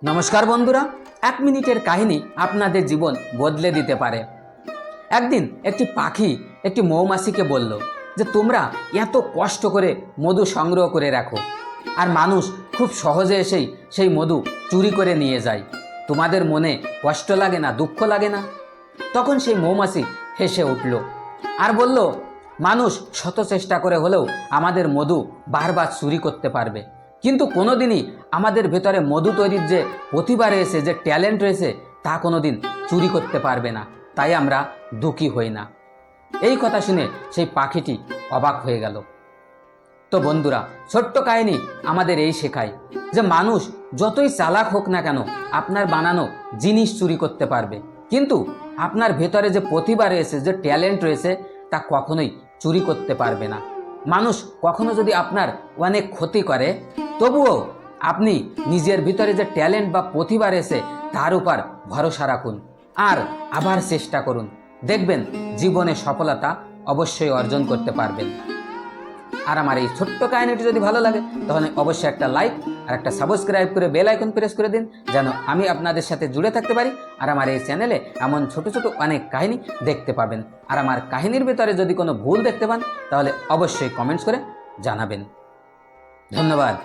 নমস্কার বন্ধুরা, 1 মিনিটের কাহিনী আপনাদের জীবন বদলে দিতে পারে। একদিন একটি পাখি একটি মৌমাছিকে বলল যে তোমরা এত কষ্ট করে মধু সংগ্রহ করে রাখো, আর মানুষ খুব সহজে এসেই সেই মধু চুরি করে নিয়ে যায়। তোমাদের মনে কষ্ট লাগে না, দুঃখ লাগে না? তখন সেই মৌমাছি হেসে উঠল আর বলল, মানুষ শত চেষ্টা করে হলেও আমাদের মধু বারবার চুরি করতে পারবে, কিন্তু কোনোদিনই আমাদের ভেতরে মধু তৈরির যে প্রতিভা রয়েছে, যে ট্যালেন্ট রয়েছে, তা কোনোদিন চুরি করতে পারবে না। তাই আমরা দুঃখী হই না। এই কথা শুনে সেই পাখিটি অবাক হয়ে গেল। তো বন্ধুরা, ছোট্ট কাহিনী আমাদের এই শেখায় যে মানুষ যতই চালাক হোক না কেন, আপনার বানানো জিনিস চুরি করতে পারবে, কিন্তু আপনার ভেতরে যে প্রতিভা রয়েছে, যে ট্যালেন্ট রয়েছে, তা কখনোই চুরি করতে পারবে না। মানুষ কখনো যদি আপনার অনেক ক্ষতি করে, তবুও আপনি নিজের ভিতরে যে ট্যালেন্ট বা প্রতিভা রয়েছে তার উপর ভরসা রাখুন আর আবার চেষ্টা করুন। দেখবেন জীবনে সফলতা অবশ্যই অর্জন করতে পারবেন। আর আমার এই ছোট্ট কাহিনীটি যদি ভালো লাগে তাহলে অবশ্যই একটা লাইক আর একটা সাবস্ক্রাইব করে বেল আইকন প্রেস করে দিন, যেন আমি আপনাদের সাথে জুড়ে থাকতে পারি। আর আমার এই চ্যানেলে এমন ছোট ছোট অনেক কাহিনী দেখতে পাবেন। আর আমার কাহিনীর ভিতরে যদি কোনো ভুল দেখতে পান তাহলে অবশ্যই কমেন্টস করে জানাবেন। ধন্যবাদ।